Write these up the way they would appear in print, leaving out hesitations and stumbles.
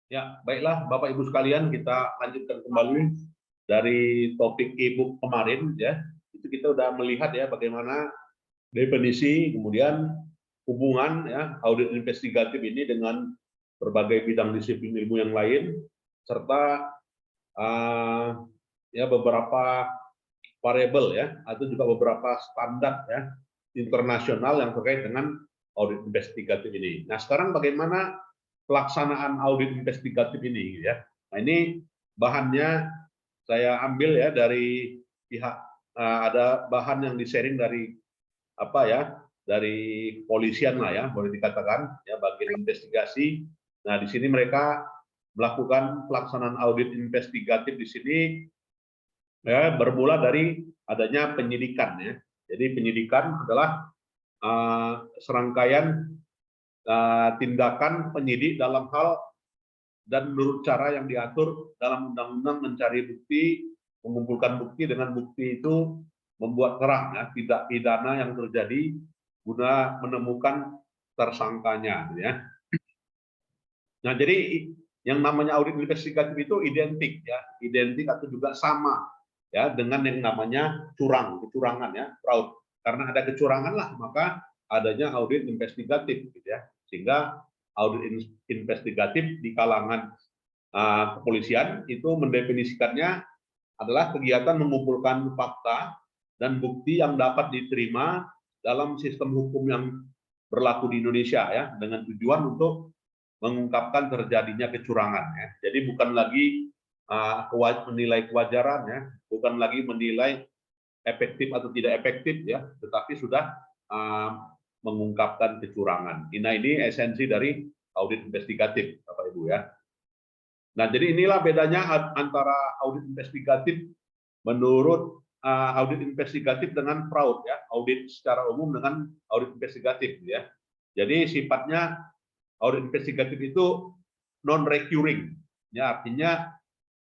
Ya, baiklah Bapak Ibu sekalian, kita lanjutkan kembali dari topik e-book kemarin ya. Itu kita udah melihat ya bagaimana definisi kemudian hubungan ya audit investigatif ini dengan berbagai bidang disiplin ilmu yang lain serta ya beberapa variabel ya atau juga beberapa standar ya internasional yang terkait dengan audit investigatif ini. Nah, sekarang bagaimana pelaksanaan audit investigatif ini ya. Nah, ini bahannya saya ambil ya dari pihak ada bahan yang di-sharing dari apa ya? Dari kepolisian lah ya, boleh dikatakan ya bagian investigasi. Nah, di sini mereka melakukan pelaksanaan audit investigatif di sini ya bermula dari adanya penyidikan ya. Jadi penyidikan adalah serangkaian tindakan penyidik dalam hal dan menurut cara yang diatur dalam undang-undang mencari bukti, mengumpulkan bukti dengan bukti itu membuat terang ya tindak pidana yang terjadi guna menemukan tersangkanya ya. Nah, jadi yang namanya audit investigatif itu identik ya, identik atau juga sama ya dengan yang namanya kecurangan ya, fraud. Karena ada kecurangan lah maka adanya audit investigatif gitu ya. Sehingga audit investigatif di kalangan kepolisian itu mendefinisikannya adalah kegiatan mengumpulkan fakta dan bukti yang dapat diterima dalam sistem hukum yang berlaku di Indonesia ya dengan tujuan untuk mengungkapkan terjadinya kecurangan ya. Jadi bukan lagi menilai kewajaran ya, bukan lagi menilai efektif atau tidak efektif ya, tetapi sudah mengungkapkan kecurangan. Nah, ini esensi dari audit investigatif, Bapak Ibu ya. Nah, jadi inilah bedanya antara audit investigatif menurut audit investigatif dengan fraud ya, audit secara umum dengan audit investigatif ya. Jadi sifatnya audit investigatif itu non recurring ya, artinya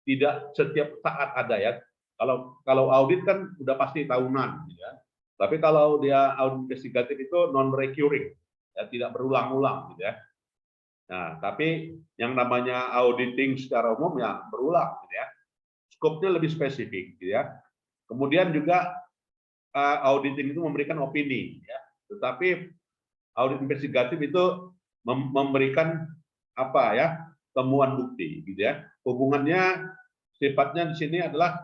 tidak setiap saat ada ya. Kalau audit kan udah pasti tahunan ya. Tapi kalau dia audit investigatif itu non recurring ya, tidak berulang-ulang gitu ya. Nah, tapi yang namanya auditing secara umum ya berulang gitu ya. Skopnya lebih spesifik gitu ya. Kemudian juga auditing itu memberikan opini ya. Tetapi audit investigatif itu memberikan apa ya? Temuan bukti gitu ya. Hubungannya sifatnya di sini adalah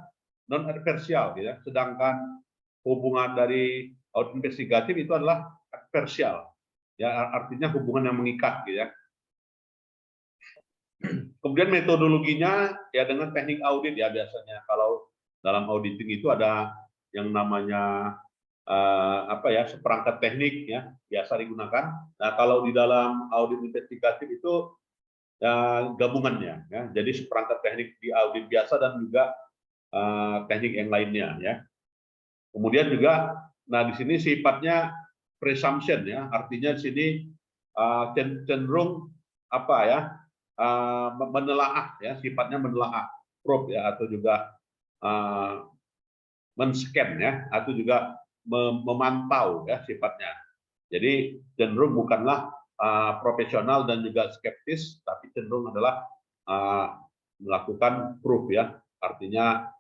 non adversial gitu ya. Sedangkan hubungan dari audit investigatif itu adalah adversial. Ya, artinya hubungan yang mengikat gitu ya. Kemudian metodologinya ya dengan teknik audit ya biasanya. Kalau dalam auditing itu ada yang namanya apa ya seperangkat teknik ya biasa digunakan. Nah, kalau di dalam audit investigatif itu gabungannya ya. Jadi seperangkat teknik di audit biasa dan juga teknik yang lainnya ya. Kemudian juga nah di sini sifatnya presumption ya. Artinya di sini cenderung apa ya menelaah ya, sifatnya menelaah, probe ya, atau juga men-scan ya, atau juga memantau ya sifatnya. Jadi cenderung bukanlah profesional dan juga skeptis, tapi cenderung adalah melakukan proof ya, artinya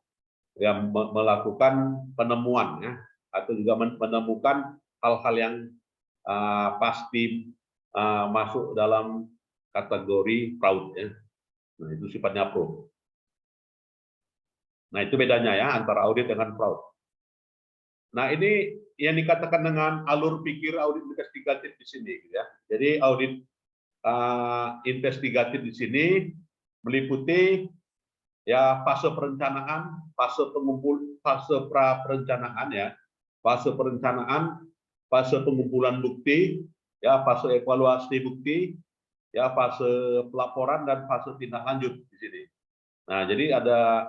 yang melakukan penemuan ya, atau juga menemukan hal-hal yang pasti masuk dalam kategori fraud ya. Nah, itu sifatnya pro. Nah, itu bedanya ya antara audit dengan fraud. Nah, ini yang dikatakan dengan alur pikir audit investigatif di sini ya. Jadi audit investigatif di sini meliputi ya fase perencanaan, fase pra perencanaan ya, fase perencanaan, fase pengumpulan bukti, ya fase evaluasi bukti, ya fase pelaporan dan fase tindak lanjut di sini. Nah, jadi ada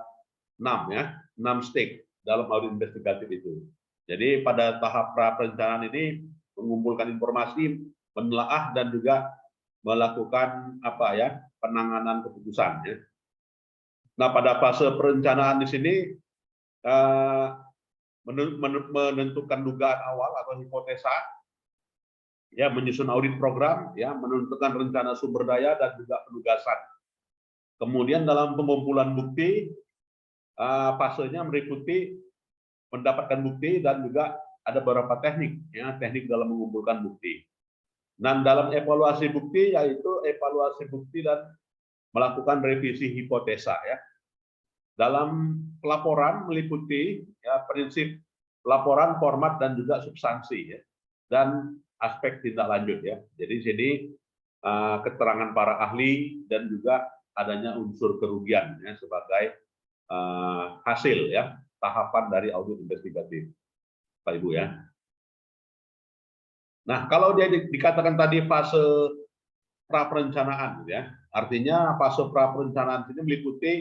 6 ya, 6 stake dalam audit investigatif itu. Jadi pada tahap pra perencanaan ini mengumpulkan informasi, menelaah dan juga melakukan apa ya, penanganan keputusan ya. Nah, pada fase perencanaan di sini menentukan dugaan awal atau hipotesa, ya menyusun audit program, ya menentukan rencana sumber daya dan juga penugasan. Kemudian dalam pengumpulan bukti, fasenya meliputi mendapatkan bukti dan juga ada beberapa teknik, ya, teknik dalam mengumpulkan bukti. Dan dalam evaluasi bukti yaitu evaluasi bukti dan melakukan revisi hipotesa, ya. Dalam pelaporan meliputi, ya, prinsip pelaporan, format dan juga substansi, ya, dan aspek tindak lanjut, ya. Jadi sini keterangan para ahli dan juga adanya unsur kerugian, ya, sebagai hasil, ya, tahapan dari audit investigatif, Pak Ibu, ya. Nah, kalau dia dikatakan tadi fase pra perencanaan, ya, artinya fase pra perencanaan ini meliputi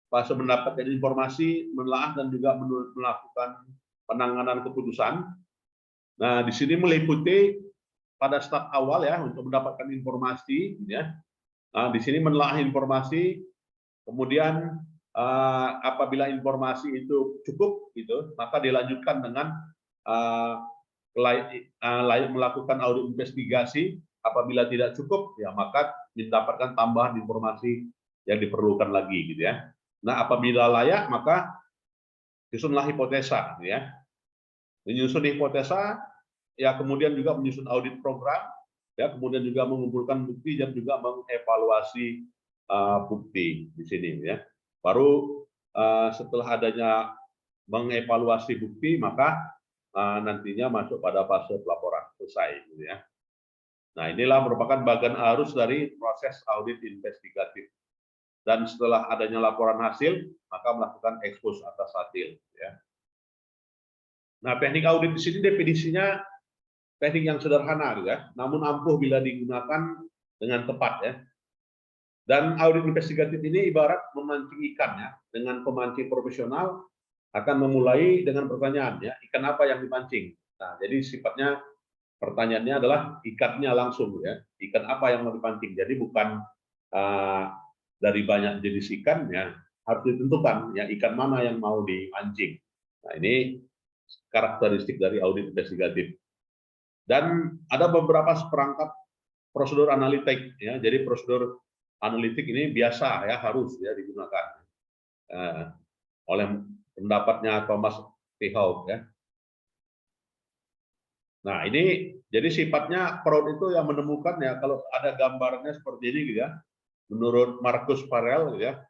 fase mendapatkan informasi, menelaah dan juga melakukan penanganan keputusan. Nah, di sini meliputi pada start awal, ya, untuk mendapatkan informasi, ya. Nah, di sini menelaah informasi, kemudian apabila informasi itu cukup, gitu, maka dilanjutkan dengan layak melakukan audit investigasi. Apabila tidak cukup, ya maka mendapatkan tambahan informasi yang diperlukan lagi, gitu, ya. Nah, apabila layak, maka susunlah hipotesa, gitu, ya. Menyusun hipotesa, ya, kemudian juga menyusun audit program, ya, kemudian juga mengumpulkan bukti dan juga mengevaluasi bukti di sini, ya. Baru setelah adanya mengevaluasi bukti, maka nantinya masuk pada fase pelaporan selesai, gitu, ya. Nah, inilah merupakan bagian arus dari proses audit investigatif. Dan setelah adanya laporan hasil, maka melakukan ekspos atas hasil, ya. Nah, teknik audit di sini definisinya teknik yang sederhana, ya, namun ampuh bila digunakan dengan tepat, ya. Dan audit investigatif ini ibarat memancing ikan, ya. Dengan pemancing profesional akan memulai dengan pertanyaan, ya, ikan apa yang dipancing. Nah, jadi sifatnya pertanyaannya adalah ikannya langsung, ya, ikan apa yang mau dipancing. Jadi bukan dari banyak jenis ikan, ya, harus ditentukan, ya, ikan mana yang mau dipancing. Nah, ini karakteristik dari audit investigatif. Dan ada beberapa seperangkat prosedur analitik, ya. Jadi prosedur analitik ini biasa, ya, harus, ya, digunakan oleh pendapatnya Thomas T. Hawke, ya. Nah, ini jadi sifatnya Proud itu yang menemukan, ya, kalau ada gambarnya seperti ini, gitu, ya. Menurut Marcus Farrell, gitu, ya,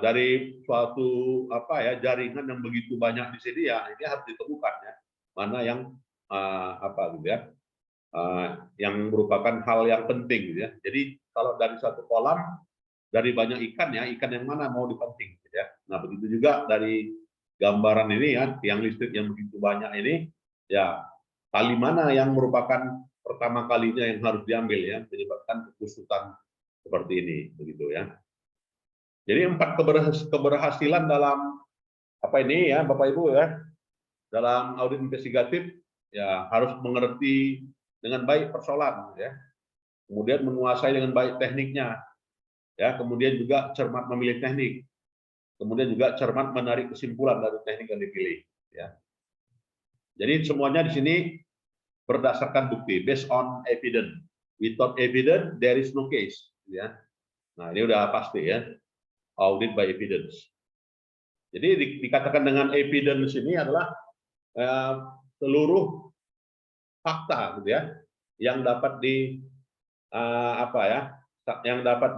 dari suatu jaringan yang begitu banyak di sini, ya, ini harus ditemukan, ya, mana yang gitu, ya, yang merupakan hal yang penting, gitu, ya. Jadi kalau dari satu kolam dari banyak ikan, ya, ikan yang mana mau dipancing, gitu, ya. Nah, begitu juga dari gambaran ini, ya, tiang listrik yang begitu banyak ini, ya, tali mana yang merupakan pertama kalinya yang harus diambil, ya, menyebabkan kekusutan seperti ini, begitu, ya. Jadi 4 keberhasilan dalam ini, ya, Bapak Ibu, ya, dalam audit investigatif, ya, harus mengerti dengan baik persoalan, ya, kemudian menguasai dengan baik tekniknya, ya, kemudian juga cermat memilih teknik, kemudian juga cermat menarik kesimpulan dari teknik yang dipilih, ya. Jadi semuanya di sini berdasarkan bukti, based on evidence. Without evidence, there is no case, ya. Nah, ini udah pasti, ya, audit by evidence. Jadi dikatakan dengan evidence ini adalah seluruh fakta, gitu, ya, yang dapat yang dapat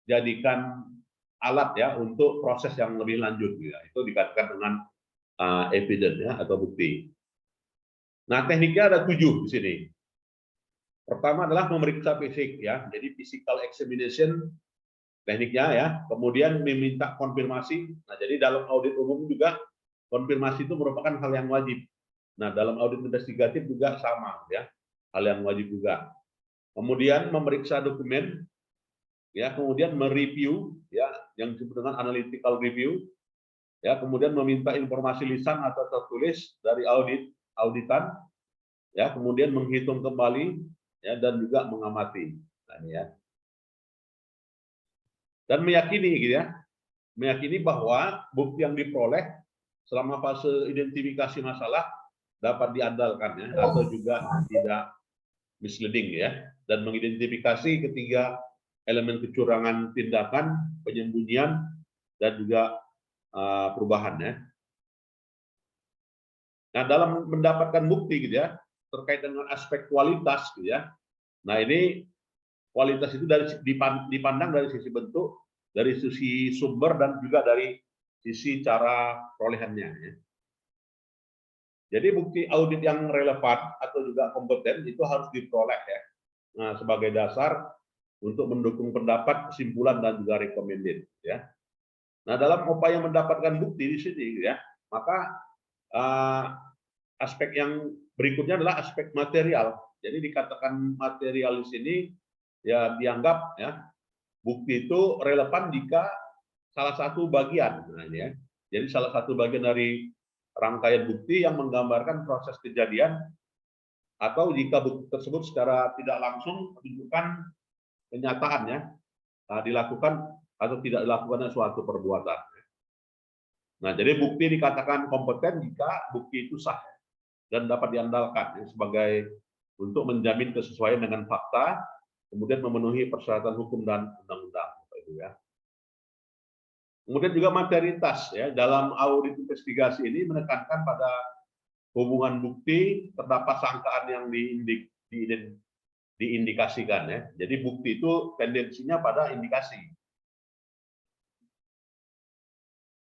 dijadikan alat, ya, untuk proses yang lebih lanjut, gitu, ya. Itu dikatakan dengan evidence, ya, atau bukti. Nah, tekniknya ada 7 di sini. Pertama adalah memeriksa fisik, ya, jadi physical examination tekniknya, ya. Kemudian meminta konfirmasi. Nah, jadi dalam audit umum juga konfirmasi itu merupakan hal yang wajib. Nah, dalam audit investigatif juga sama, ya, hal yang wajib juga. Kemudian memeriksa dokumen, ya, kemudian mereview, ya, yang disebut dengan analytical review, ya, kemudian meminta informasi lisan atau tertulis dari auditan, ya, kemudian menghitung kembali, ya, dan juga mengamati. Nah, ini, ya. Dan meyakini, gitu, ya, meyakini bahwa bukti yang diperoleh selama fase identifikasi masalah dapat diandalkan, ya, atau juga tidak misleading, ya, dan mengidentifikasi ketiga elemen kecurangan tindakan, penyembunyian, dan juga perubahan ya. Nah, dalam mendapatkan bukti gitu ya, terkait dengan aspek kualitas gitu ya. Nah, ini kualitas itu dipandang dari sisi bentuk, dari sisi sumber, dan juga dari sisi cara perolehannya ya. Jadi bukti audit yang relevan atau juga kompeten itu harus diperoleh ya. Nah, sebagai dasar untuk mendukung pendapat, kesimpulan, dan juga recommended ya. Nah, dalam upaya mendapatkan bukti di sini ya, maka aspek yang berikutnya adalah aspek material. Jadi dikatakan material di sini ya dianggap ya bukti itu relevan jika salah satu bagian. Nah, ini ya. Jadi salah satu bagian dari rangkaian bukti yang menggambarkan proses kejadian, atau jika bukti tersebut secara tidak langsung menunjukkan kenyataannya dilakukan atau tidak dilakukannya suatu perbuatan. Nah, jadi bukti dikatakan kompeten jika bukti itu sah dan dapat diandalkan ya, sebagai untuk menjamin kesesuaian dengan fakta, kemudian memenuhi persyaratan hukum dan undang-undang. Ya. Kemudian juga materialitas ya, dalam audit investigasi ini menekankan pada hubungan bukti, terdapat sangkaan yang diindikasikan ya. Jadi bukti itu tendensinya pada indikasi.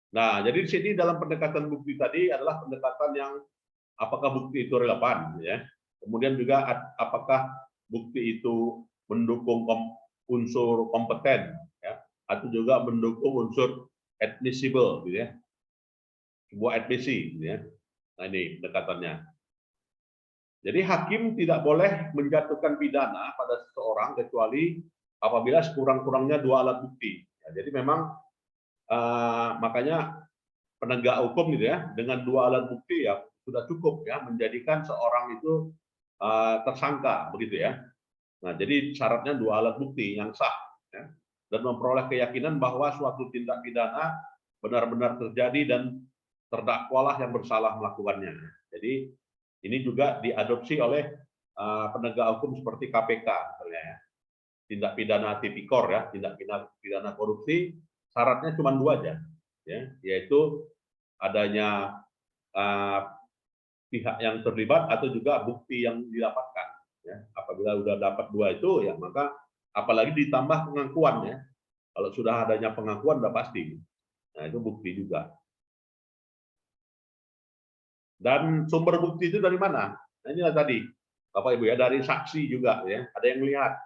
Nah, jadi di sini dalam pendekatan bukti tadi adalah pendekatan yang apakah bukti itu relevan ya. Kemudian juga apakah bukti itu mendukung unsur kompeten ya, atau juga mendukung unsur admissible gitu ya. Sebuah admisi gitu ya. Nah, ini pendekatannya. Jadi hakim tidak boleh menjatuhkan pidana pada seseorang kecuali apabila sekurang-kurangnya 2 alat bukti. Ya, jadi memang makanya penegak hukum gitu ya, dengan 2 alat bukti ya sudah cukup ya menjadikan seorang itu tersangka begitu ya. Nah, jadi syaratnya 2 alat bukti yang sah ya, dan memperoleh keyakinan bahwa suatu tindak pidana benar-benar terjadi dan terdakwalah yang bersalah melakukannya. Jadi ini juga diadopsi oleh penegak hukum seperti KPK misalnya ya. Tindak pidana tipikor ya, tindak pidana korupsi syaratnya cuma 2 aja ya, yaitu adanya pihak yang terlibat atau juga bukti yang didapatkan ya. Apabila sudah dapat 2 itu ya maka apalagi ditambah pengakuan ya. Kalau sudah adanya pengakuan sudah pasti. Nah, itu bukti juga. Dan sumber bukti itu dari mana? Nah, inilah tadi Bapak Ibu ya, dari saksi juga ya. Ada yang melihat,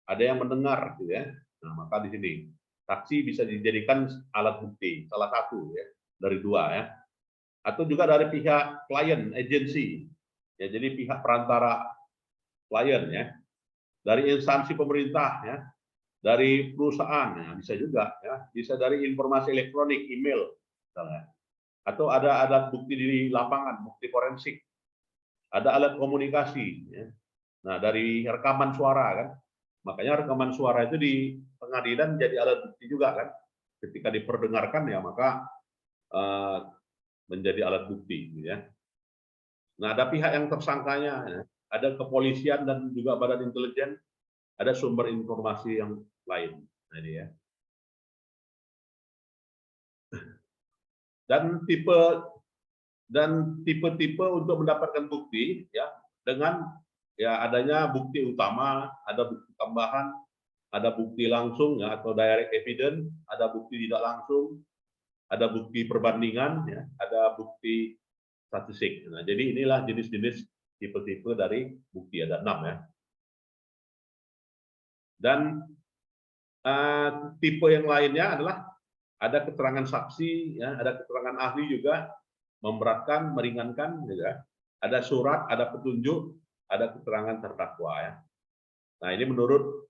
ada yang mendengar gitu ya. Nah, maka di sini saksi bisa dijadikan alat bukti salah satu ya dari 2 ya. Atau juga dari pihak klien, agensi. Ya, jadi pihak perantara klien ya. Dari instansi pemerintah ya. Dari perusahaan ya, bisa juga ya. Bisa dari informasi elektronik, email misalnya. Atau ada alat bukti di lapangan, bukti forensik. Ada alat komunikasi ya. Nah, dari rekaman suara kan. Makanya rekaman suara itu di pengadilan jadi alat bukti juga kan. Ketika diperdengarkan ya maka menjadi alat bukti gitu ya. Nah, ada pihak yang tersangkanya ya. Ada kepolisian dan juga badan intelijen, ada sumber informasi yang lain. Nah, ini ya. Dan tipe-tipe untuk mendapatkan bukti ya dengan ya adanya bukti utama, ada bukti tambahan, ada bukti langsung ya atau direct evidence, ada bukti tidak langsung, ada bukti perbandingan ya, ada bukti statistik. Nah, jadi inilah jenis-jenis tipe-tipe dari bukti, ada 6 ya. Dan tipe yang lainnya adalah ada keterangan saksi ya, ada keterangan ahli juga, memberatkan, meringankan juga. Ada surat, ada petunjuk, ada keterangan terdakwa ya. Nah, ini menurut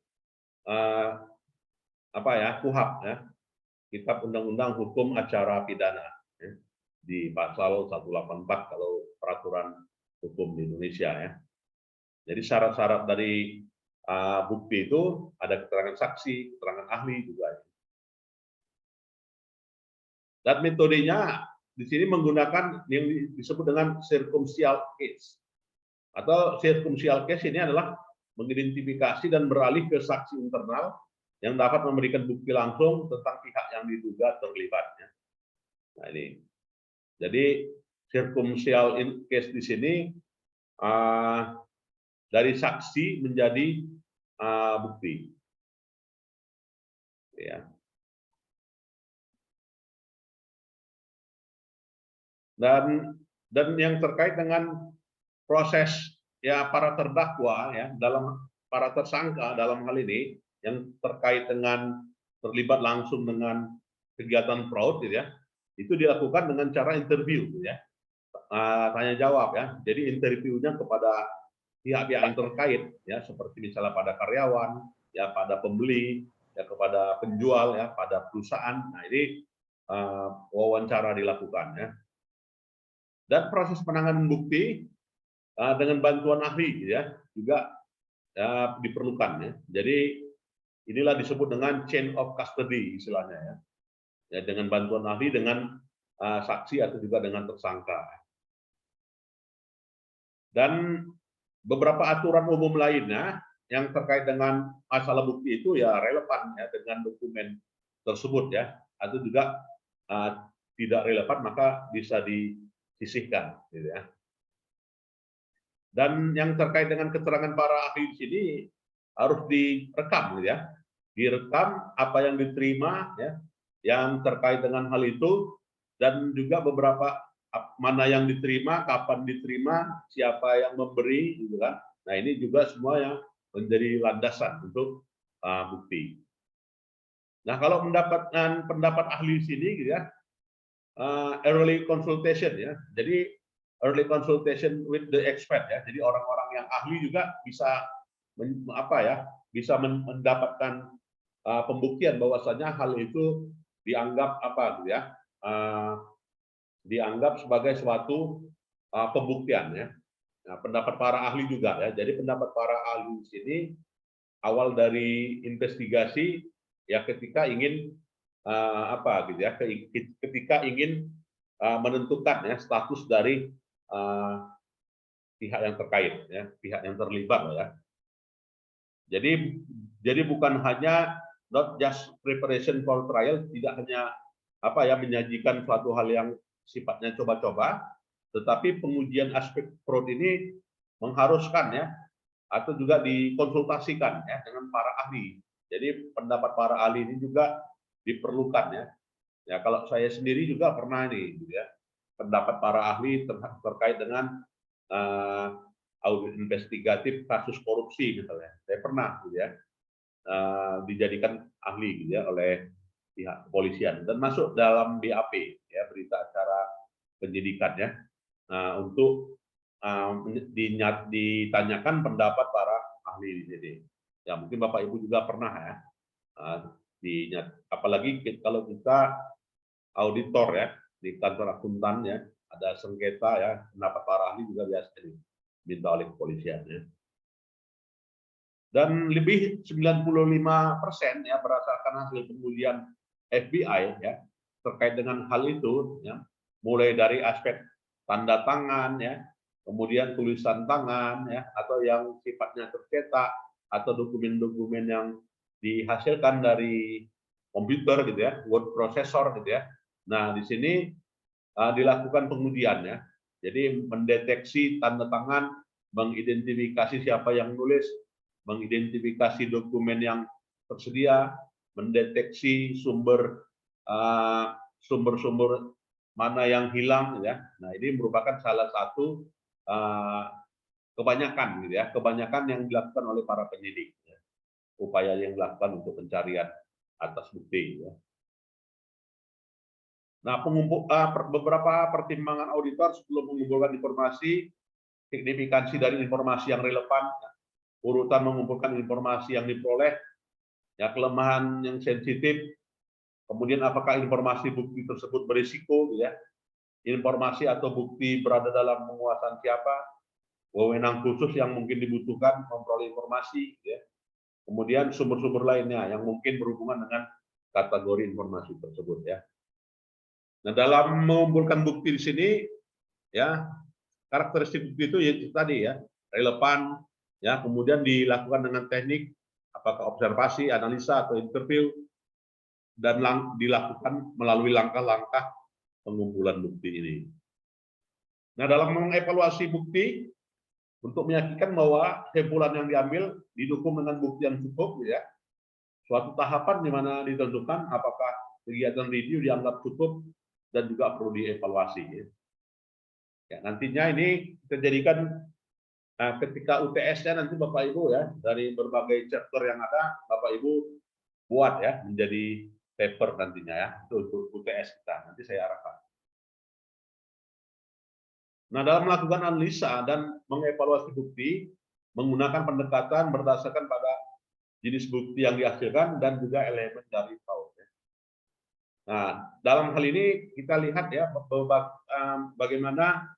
KUHP ya, Kitab Undang-Undang Hukum Acara Pidana ya, di pasal 184 kalau peraturan hukum di Indonesia ya. Jadi syarat-syarat dari bukti itu ada keterangan saksi, keterangan ahli juga. Dan metodenya di sini menggunakan yang disebut dengan circumstantial case. Atau circumstantial case ini adalah mengidentifikasi dan beralih ke saksi internal yang dapat memberikan bukti langsung tentang pihak yang diduga terlibatnya. Nah ini, jadi circumstantial case di sini dari saksi menjadi bukti. Ya. Dan yang terkait dengan proses ya para terdakwa ya dalam para tersangka dalam hal ini yang terkait dengan terlibat langsung dengan kegiatan fraud gitu ya, itu dilakukan dengan cara interview gitu ya, tanya jawab ya. Jadi interviewnya kepada pihak-pihak yang terkait ya, seperti misalnya pada karyawan ya, pada pembeli ya, kepada penjual ya, pada perusahaan. Nah ini wawancara dilakukan ya. Dan proses penanganan bukti dengan bantuan ahli ya juga diperlukan ya. Jadi inilah disebut dengan chain of custody istilahnya ya. Ya dengan bantuan ahli, dengan saksi atau juga dengan tersangka. Dan beberapa aturan umum lainnya yang terkait dengan masalah bukti itu ya relevan ya dengan dokumen tersebut ya, atau juga tidak relevan maka bisa disisihkan gitu ya. Dan yang terkait dengan keterangan para ahli di sini harus direkam gitu ya. Direkam apa yang diterima ya, yang terkait dengan hal itu, dan juga beberapa mana yang diterima, kapan diterima, siapa yang memberi gitu kan. Nah, ini juga semua yang menjadi landasan untuk bukti. Nah, kalau mendapatkan pendapat ahli di sini gitu ya, early consultation ya. Jadi early consultation with the expert ya. Jadi orang-orang yang ahli juga bisa bisa mendapatkan pembuktian bahwasanya hal itu dianggap gitu ya. Dianggap sebagai suatu pembuktian ya. Nah, pendapat para ahli juga ya. Jadi pendapat para ahli di sini awal dari investigasi ya, ketika ingin gitu ya, ketika ingin menentukan ya status dari pihak yang terkait ya, pihak yang terlibat ya. Jadi bukan hanya not just preparation for trial, tidak hanya menyajikan suatu hal yang sifatnya coba-coba, tetapi pengujian aspek fraud ini mengharuskan ya, atau juga dikonsultasikan ya dengan para ahli. Jadi pendapat para ahli ini juga diperlukan ya. Ya kalau saya sendiri juga pernah nih, gitu ya, pendapat para ahli terkait dengan audit investigatif kasus korupsi misalnya. Saya pernah gitu ya, dijadikan ahli gitu ya oleh pihak kepolisian dan masuk dalam BAP ya, berita acara penyidikan ya, untuk ditanyakan pendapat para ahli di sini. Ya mungkin Bapak Ibu juga pernah ya, apalagi kalau kita auditor ya di kantor akuntan ya, ada sengketa ya, pendapat para ahli juga biasa diminta oleh kepolisian ya. Dan lebih 95% ya berdasarkan hasil pengujian FBI ya terkait dengan hal itu ya, mulai dari aspek tanda tangan ya, kemudian tulisan tangan ya, atau yang sifatnya tercetak, atau dokumen-dokumen yang dihasilkan dari komputer gitu ya, word processor gitu ya. Nah, di sini dilakukan pengujian ya. Jadi mendeteksi tanda tangan, mengidentifikasi siapa yang nulis, mengidentifikasi dokumen yang tersedia, mendeteksi sumber mana yang hilang ya. Nah, ini merupakan salah satu kebanyakan gitu ya, kebanyakan yang dilakukan oleh para penyidik ya. Upaya yang dilakukan untuk pencarian atas bukti ya. Nah, beberapa pertimbangan auditor sebelum mengumpulkan informasi, signifikansi dari informasi yang relevan, urutan mengumpulkan informasi yang diperoleh, ya kelemahan yang sensitif, kemudian apakah informasi bukti tersebut berisiko, ya, informasi atau bukti berada dalam penguasaan siapa, wewenang khusus yang mungkin dibutuhkan memperoleh informasi, ya, kemudian sumber-sumber lainnya yang mungkin berhubungan dengan kategori informasi tersebut, ya. Nah, dalam mengumpulkan bukti di sini, ya, karakteristik bukti itu ya tadi ya, relevan, ya, kemudian dilakukan dengan teknik apakah observasi, analisa, atau interview, dan dilakukan melalui langkah-langkah pengumpulan bukti ini. Nah, dalam mengevaluasi bukti, untuk meyakinkan bahwa kesimpulan yang diambil didukung dengan bukti yang cukup, ya, suatu tahapan di mana ditentukan apakah kegiatan review dianggap cukup dan juga perlu dievaluasi. Ya, nantinya ini kita jadikan ketika UTS-nya nanti Bapak Ibu ya, dari berbagai chapter yang ada, Bapak Ibu buat ya menjadi paper nantinya ya, itu untuk UTS kita. Nanti saya arahkan. Nah, dalam melakukan analisa dan mengevaluasi bukti, menggunakan pendekatan berdasarkan pada jenis bukti yang dihasilkan dan juga elemen dari fraud. Nah, dalam hal ini kita lihat ya bagaimana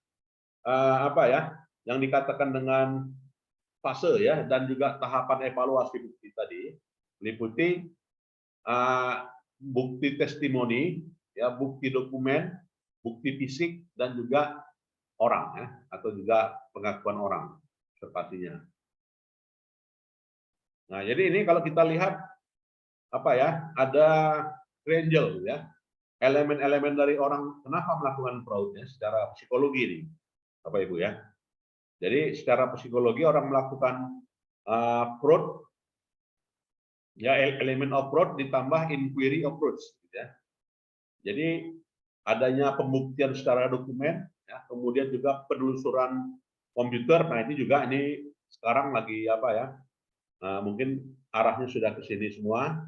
apa ya yang dikatakan dengan fase ya dan juga tahapan evaluasi bukti tadi, meliputi bukti testimoni, ya, bukti dokumen, bukti fisik, dan juga orang ya, atau juga pengakuan orang observasinya. Nah, jadi ini kalau kita lihat apa ya, ada triangle ya, elemen-elemen dari orang kenapa melakukan fraudnya secara psikologi ini, Bapak Ibu ya. Jadi secara psikologi orang melakukan fraud ya, elemen of fraud ditambah inquiry approach ya. Jadi adanya pembuktian secara dokumen ya, kemudian juga penelusuran komputer. Nah, ini sekarang lagi apa ya, mungkin arahnya sudah ke sini semua.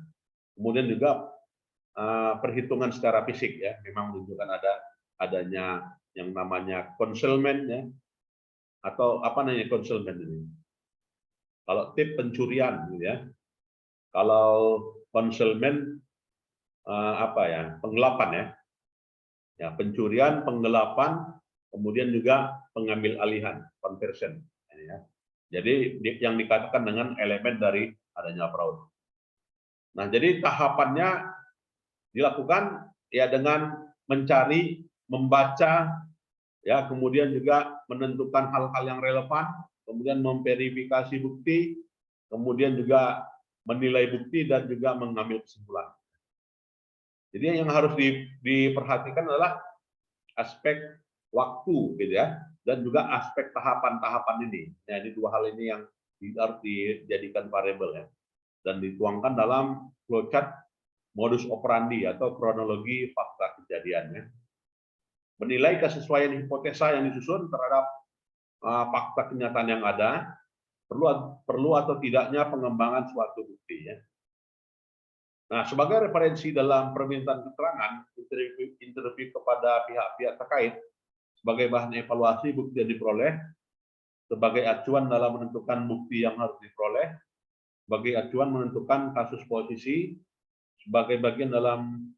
Kemudian juga perhitungan secara fisik ya, memang menunjukkan adanya yang namanya concealment ya, atau apa namanya concealment ini. Kalau tip pencurian gitu ya, kalau concealment apa ya, penggelapan ya. Ya, pencurian, penggelapan, kemudian juga pengambil alihan, conversion. Ya. Jadi yang dikatakan dengan elemen dari adanya fraud. Nah, jadi tahapannya dilakukan ya dengan mencari, membaca, ya, kemudian juga menentukan hal-hal yang relevan, kemudian memverifikasi bukti, kemudian juga menilai bukti dan juga mengambil kesimpulan. Jadi yang harus diperhatikan adalah aspek waktu, gitu ya, dan juga aspek tahapan-tahapan ini. Nah, ini dua hal ini yang harus dijadikan variabel ya, dan dituangkan dalam flowchart modus operandi atau kronologi fakta kejadiannya. Menilai kesesuaian hipotesa yang disusun terhadap fakta kenyataan yang ada, perlu atau tidaknya pengembangan suatu bukti ya. Nah, sebagai referensi dalam permintaan keterangan, interview kepada pihak-pihak terkait, sebagai bahan evaluasi bukti yang diperoleh, sebagai acuan dalam menentukan bukti yang harus diperoleh, sebagai acuan menentukan kasus posisi, sebagai bagian dalam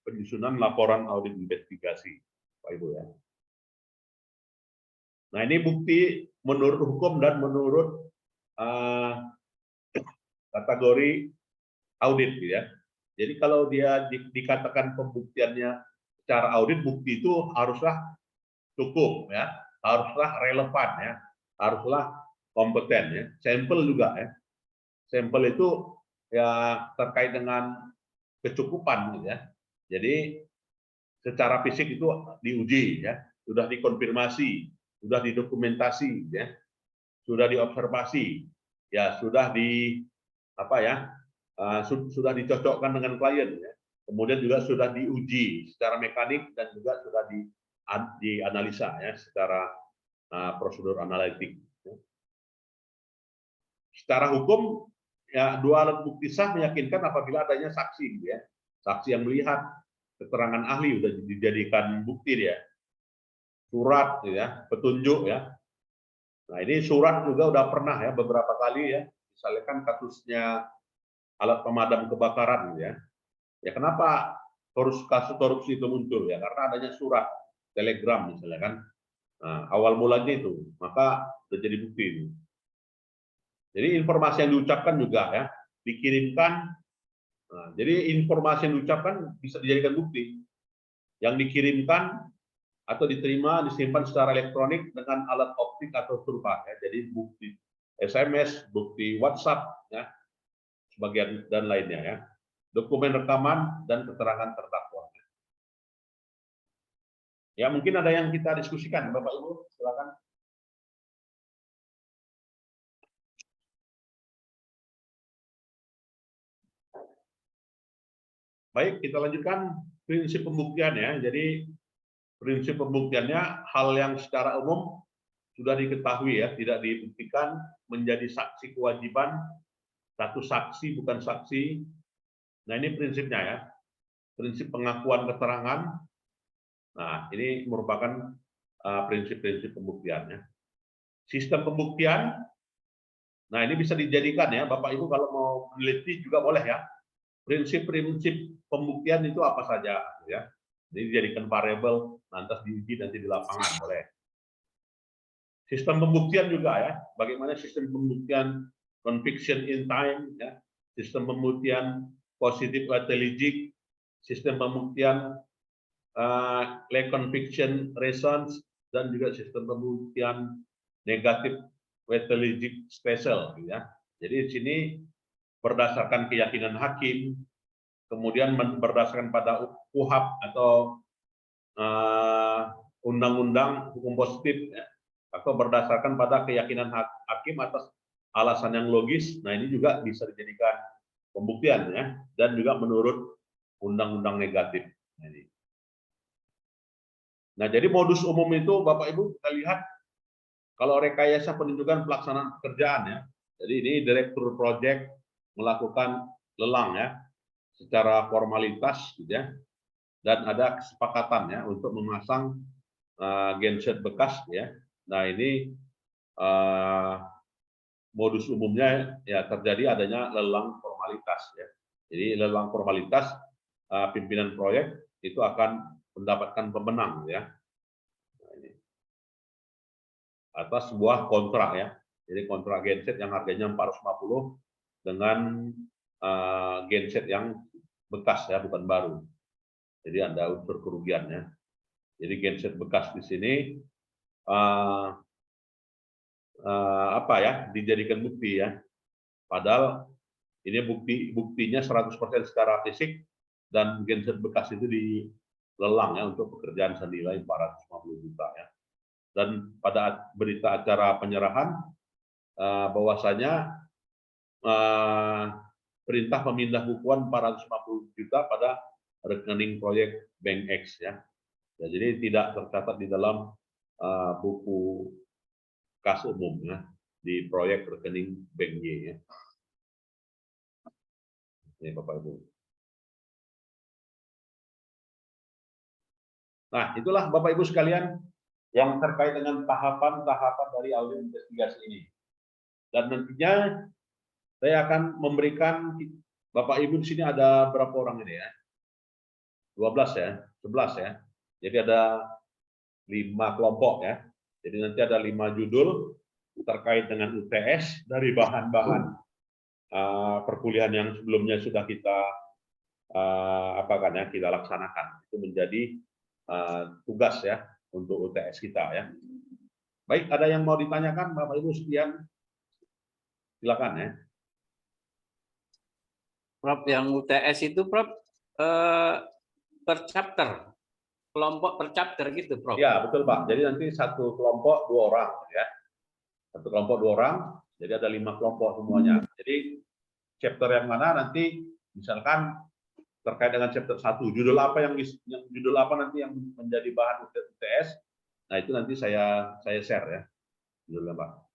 penyusunan laporan audit investigasi, Pak Ibu ya. Nah, ini bukti menurut hukum dan menurut kategori audit, gitu ya. Jadi kalau dia dikatakan pembuktiannya secara audit, bukti itu haruslah cukup ya, haruslah relevan ya, haruslah kompeten ya. Sampel juga ya. Sampel itu ya terkait dengan kecukupan gitu ya. Jadi secara fisik itu diuji ya, sudah dikonfirmasi, sudah didokumentasi ya, sudah diobservasi, ya sudah di apa ya, sudah dicocokkan dengan klien ya. Kemudian juga sudah diuji secara mekanik dan juga sudah dianalisa ya secara prosedur analitik. Secara hukum ya, dua alat bukti sah meyakinkan apabila adanya saksi gitu ya. Saksi yang melihat, keterangan ahli sudah dijadikan bukti dia. Surat gitu ya, petunjuk ya. Nah, ini surat juga udah pernah ya beberapa kali ya. Misalnya kan kasusnya alat pemadam kebakaran gitu ya. Ya kenapa kasus korupsi itu muncul ya? Karena adanya surat telegram misalnya kan. Nah, awal mulanya itu, maka sudah jadi bukti itu. Jadi informasi yang diucapkan juga ya dikirimkan. Nah, jadi informasi yang diucapkan bisa dijadikan bukti. Yang dikirimkan atau diterima disimpan secara elektronik dengan alat optik atau surfa ya. Jadi bukti SMS, bukti WhatsApp ya. bagian dan lainnya ya. Dokumen rekaman dan keterangan terdakwa. Ya, mungkin ada yang kita diskusikan, Bapak Ibu, silakan. Baik, kita lanjutkan prinsip pembuktian ya. Jadi prinsip pembuktiannya hal yang secara umum sudah diketahui ya, tidak dibuktikan menjadi saksi kewajiban, satu saksi bukan saksi. Nah, ini prinsipnya ya. Prinsip pengakuan keterangan. Nah, ini merupakan prinsip-prinsip pembuktiannya. Sistem pembuktian. Nah, ini bisa dijadikan ya, Bapak Ibu kalau mau meneliti juga boleh ya. Prinsip-prinsip pembuktian itu apa saja ya. Jadi dijadikan variabel, lantas diuji nanti di lapangan boleh. Sistem pembuktian juga ya, bagaimana sistem pembuktian conviction in time ya, sistem pembuktian positive lethalgic, sistem pembuktian lay conviction reasons, dan juga sistem pembuktian negatif lethalgic special ya. Jadi di sini berdasarkan keyakinan hakim, kemudian berdasarkan pada KUHAP atau undang-undang hukum positif ya, atau berdasarkan pada keyakinan hakim atas alasan yang logis. Nah, ini juga bisa dijadikan pembuktian ya, dan juga menurut undang-undang negatif. Nah, jadi modus umum itu Bapak Ibu kita lihat kalau rekayasa penunjukan pelaksanaan pekerjaan ya. Jadi ini direktur proyek melakukan lelang ya secara formalitas gitu ya. Dan ada kesepakatan ya untuk memasang genset bekas ya. Nah, ini modus umumnya ya terjadi adanya lelang formalitas ya. Jadi lelang formalitas pimpinan proyek itu akan mendapatkan pemenang ya. Nah, ini. Atas sebuah kontrak ya. Jadi kontrak genset yang harganya 450 dengan genset yang bekas ya, bukan baru. Jadi ada unsur kerugiannya. Jadi genset bekas di sini apa ya, dijadikan bukti ya. Padahal ini buktinya 100% secara fisik, dan genset bekas itu dilelang ya untuk pekerjaan senilai 450 juta ya. Dan pada berita acara penyerahan bahwasanya perintah pemindah bukuan 450 juta pada rekening proyek Bank X ya. Ya, jadi tidak tercatat di dalam buku kas umum ya, di proyek rekening Bank Y ya. Ini Bapak Ibu. Nah, itulah Bapak Ibu sekalian yang terkait dengan tahapan-tahapan dari audit investigasi ini. Dan nantinya saya akan memberikan Bapak Ibu di sini ada berapa orang ini ya? 12 ya, 11 ya. Jadi ada 5 kelompok ya. Jadi nanti ada 5 judul terkait dengan UTS dari bahan-bahan perkuliahan yang sebelumnya sudah kita kita laksanakan. Itu menjadi tugas ya untuk UTS kita ya. Baik, ada yang mau ditanyakan Bapak Ibu sekalian? Silakan ya. Prof, yang UTS itu Prof per chapter, kelompok per chapter gitu Prof? Ya, betul Pak. Jadi nanti satu kelompok 2 orang ya. Satu kelompok 2 orang, jadi ada 5 kelompok semuanya. Jadi chapter yang mana nanti misalkan terkait dengan chapter 1, judul apa yang judul apa nanti yang menjadi bahan UTS. Nah, itu nanti saya share ya. Judulnya Pak.